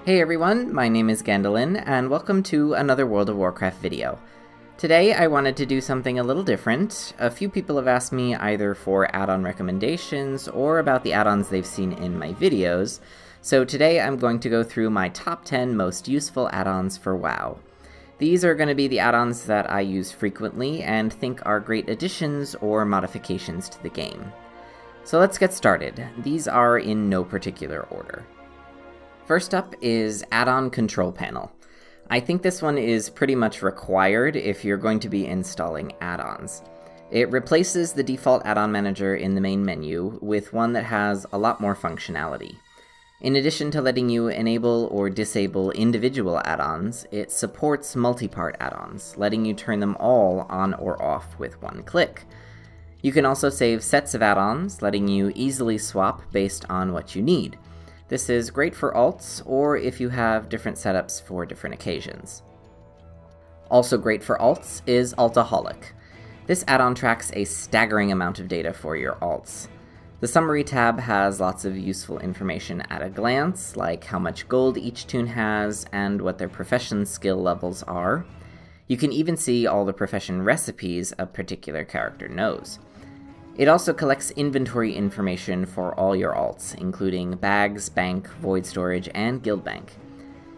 Hey everyone, my name is Gandalin, and welcome to another World of Warcraft video. Today I wanted to do something a little different. A few people have asked me either for add-on recommendations or about the add-ons they've seen in my videos, so today I'm going to go through my top 10 most useful add-ons for WoW. These are going to be the add-ons that I use frequently and think are great additions or modifications to the game. So let's get started. These are in no particular order. First up is Add-on Control Panel. I think this one is pretty much required if you're going to be installing add-ons. It replaces the default add-on manager in the main menu with one that has a lot more functionality. In addition to letting you enable or disable individual add-ons, it supports multi-part add-ons, letting you turn them all on or off with one click. You can also save sets of add-ons, letting you easily swap based on what you need. This is great for alts, or if you have different setups for different occasions. Also great for alts is Altaholic. This add-on tracks a staggering amount of data for your alts. The Summary tab has lots of useful information at a glance, like how much gold each toon has and what their profession skill levels are. You can even see all the profession recipes a particular character knows. It also collects inventory information for all your alts, including bags, bank, void storage, and guild bank.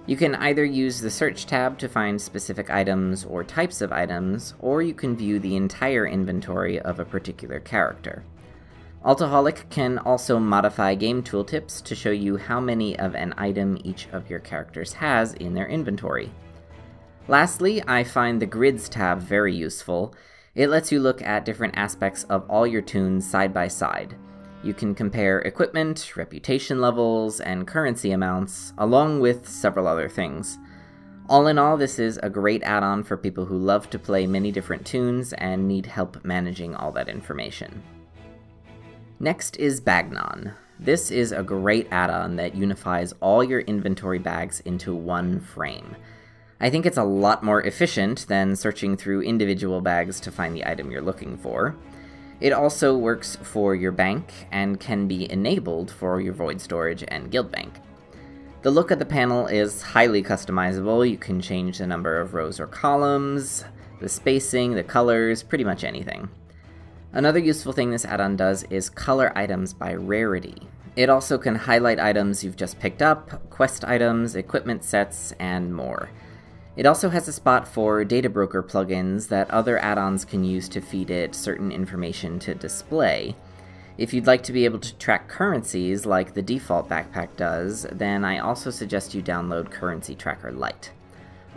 You can either use the search tab to find specific items or types of items, or you can view the entire inventory of a particular character. Altaholic can also modify game tooltips to show you how many of an item each of your characters has in their inventory. Lastly, I find the Grids tab very useful. It lets you look at different aspects of all your toons side by side. You can compare equipment, reputation levels, and currency amounts, along with several other things. All in all, this is a great add-on for people who love to play many different toons and need help managing all that information. Next is Bagman. This is a great add-on that unifies all your inventory bags into one frame. I think it's a lot more efficient than searching through individual bags to find the item you're looking for. It also works for your bank and can be enabled for your void storage and guild bank. The look of the panel is highly customizable. You can change the number of rows or columns, the spacing, the colors, pretty much anything. Another useful thing this add-on does is color items by rarity. It also can highlight items you've just picked up, quest items, equipment sets, and more. It also has a spot for data broker plugins that other add-ons can use to feed it certain information to display. If you'd like to be able to track currencies like the default backpack does, then I also suggest you download Currency Tracker Lite.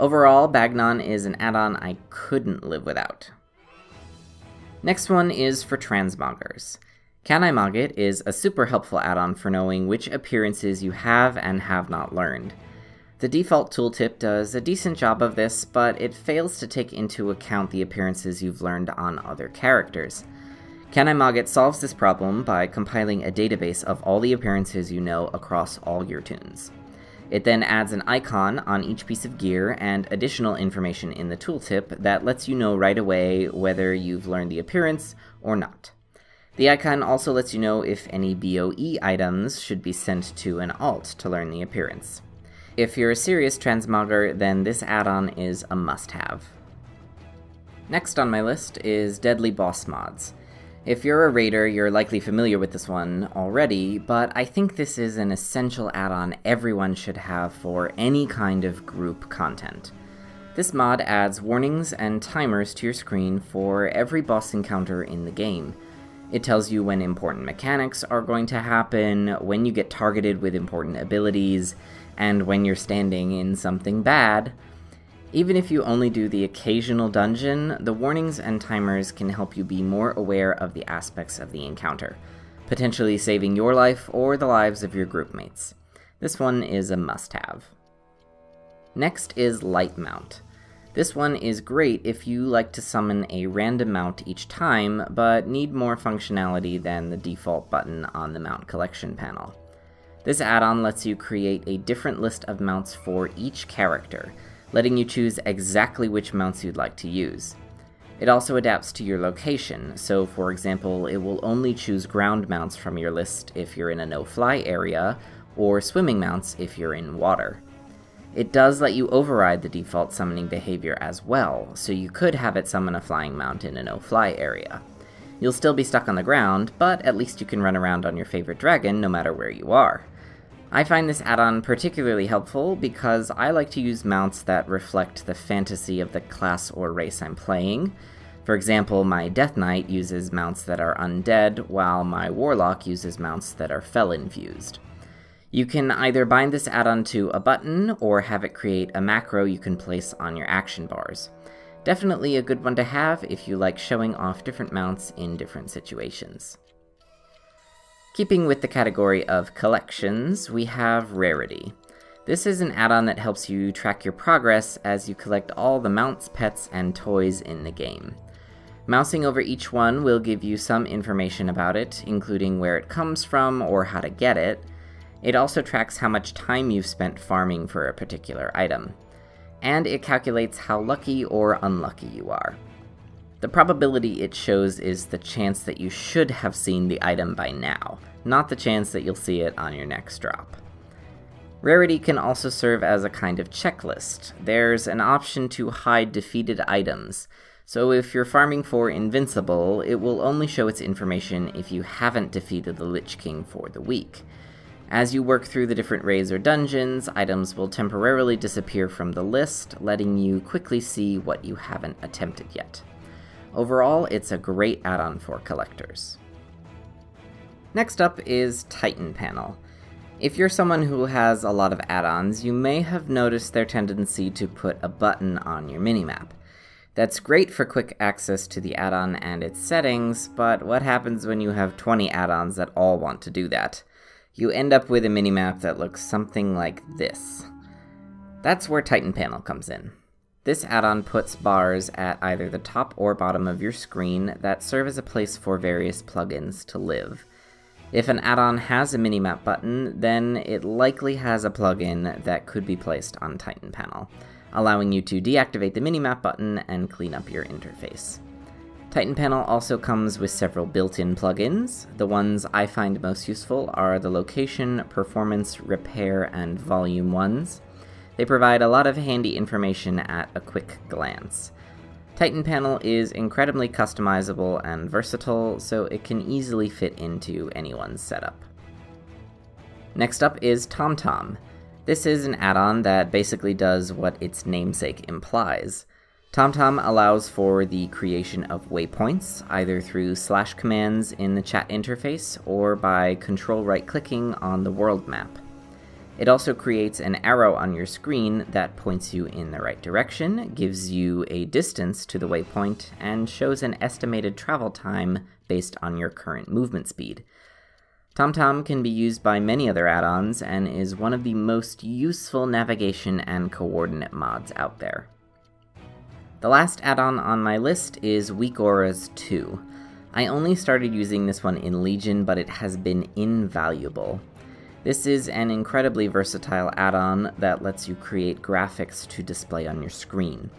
Overall, Bagman is an add-on I couldn't live without. Next one is for transmoggers. Can I Mog It is a super helpful add-on for knowing which appearances you have and have not learned. The default tooltip does a decent job of this, but it fails to take into account the appearances you've learned on other characters. Can I Mog It solves this problem by compiling a database of all the appearances you know across all your toons. It then adds an icon on each piece of gear and additional information in the tooltip that lets you know right away whether you've learned the appearance or not. The icon also lets you know if any BOE items should be sent to an alt to learn the appearance. If you're a serious transmogger, then this add-on is a must-have. Next on my list is Deadly Boss Mods. If you're a raider, you're likely familiar with this one already, but I think this is an essential add-on everyone should have for any kind of group content. This mod adds warnings and timers to your screen for every boss encounter in the game. It tells you when important mechanics are going to happen, when you get targeted with important abilities, and when you're standing in something bad. Even if you only do the occasional dungeon, the warnings and timers can help you be more aware of the aspects of the encounter, potentially saving your life or the lives of your groupmates. This one is a must-have. Next is Light Mount. This one is great if you like to summon a random mount each time, but need more functionality than the default button on the mount collection panel. This add-on lets you create a different list of mounts for each character, letting you choose exactly which mounts you'd like to use. It also adapts to your location, so for example, it will only choose ground mounts from your list if you're in a no-fly area, or swimming mounts if you're in water. It does let you override the default summoning behavior as well, so you could have it summon a flying mount in a no-fly area. You'll still be stuck on the ground, but at least you can run around on your favorite dragon no matter where you are. I find this add-on particularly helpful because I like to use mounts that reflect the fantasy of the class or race I'm playing. For example, my Death Knight uses mounts that are undead, while my Warlock uses mounts that are Fel-infused. You can either bind this add-on to a button, or have it create a macro you can place on your action bars. Definitely a good one to have if you like showing off different mounts in different situations. Keeping with the category of collections, we have Rarity. This is an add-on that helps you track your progress as you collect all the mounts, pets, and toys in the game. Mousing over each one will give you some information about it, including where it comes from or how to get it. It also tracks how much time you've spent farming for a particular item. And it calculates how lucky or unlucky you are. The probability it shows is the chance that you should have seen the item by now, not the chance that you'll see it on your next drop. Rarity can also serve as a kind of checklist. There's an option to hide defeated items, so if you're farming for Invincible, it will only show its information if you haven't defeated the Lich King for the week. As you work through the different raids or dungeons, items will temporarily disappear from the list, letting you quickly see what you haven't attempted yet. Overall, it's a great add-on for collectors. Next up is Titan Panel. If you're someone who has a lot of add-ons, you may have noticed their tendency to put a button on your minimap. That's great for quick access to the add-on and its settings, but what happens when you have 20 add-ons that all want to do that? You end up with a minimap that looks something like this. That's where Titan Panel comes in. This add-on puts bars at either the top or bottom of your screen that serve as a place for various plugins to live. If an add-on has a minimap button, then it likely has a plugin that could be placed on Titan Panel, allowing you to deactivate the minimap button and clean up your interface. Titan Panel also comes with several built-in plugins. The ones I find most useful are the Location, Performance, Repair, and Volume ones. They provide a lot of handy information at a quick glance. Titan Panel is incredibly customizable and versatile, so it can easily fit into anyone's setup. Next up is TomTom. This is an add-on that basically does what its namesake implies. TomTom allows for the creation of waypoints, either through slash commands in the chat interface or by control right-clicking on the world map. It also creates an arrow on your screen that points you in the right direction, gives you a distance to the waypoint, and shows an estimated travel time based on your current movement speed. TomTom can be used by many other add-ons and is one of the most useful navigation and coordinate mods out there. The last add-on on my list is Weakauras 2. I only started using this one in Legion, but it has been invaluable. This is an incredibly versatile add-on that lets you create graphics to display on your screen.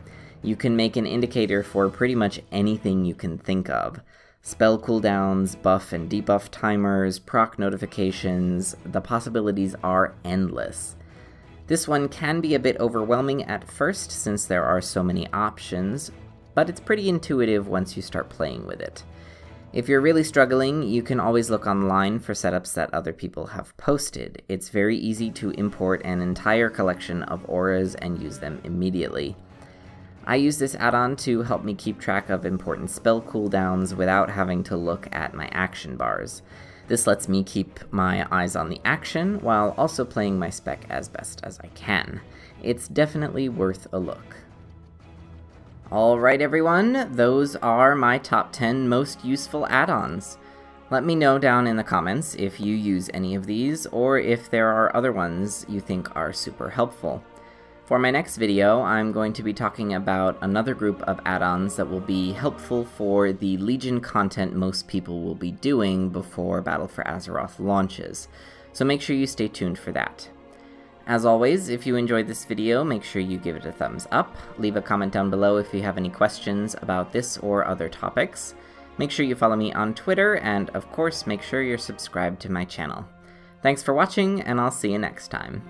You can make an indicator for pretty much anything you can think of. Spell cooldowns, buff and debuff timers, proc notifications, the possibilities are endless. This one can be a bit overwhelming at first since there are so many options, but it's pretty intuitive once you start playing with it. If you're really struggling, you can always look online for setups that other people have posted. It's very easy to import an entire collection of auras and use them immediately. I use this add-on to help me keep track of important spell cooldowns without having to look at my action bars. This lets me keep my eyes on the action while also playing my spec as best as I can. It's definitely worth a look. Alright everyone, those are my top 10 most useful add-ons. Let me know down in the comments if you use any of these, or if there are other ones you think are super helpful. For my next video, I'm going to be talking about another group of add-ons that will be helpful for the Legion content most people will be doing before Battle for Azeroth launches, so make sure you stay tuned for that. As always, if you enjoyed this video, make sure you give it a thumbs up, leave a comment down below if you have any questions about this or other topics, make sure you follow me on Twitter, and of course make sure you're subscribed to my channel. Thanks for watching, and I'll see you next time.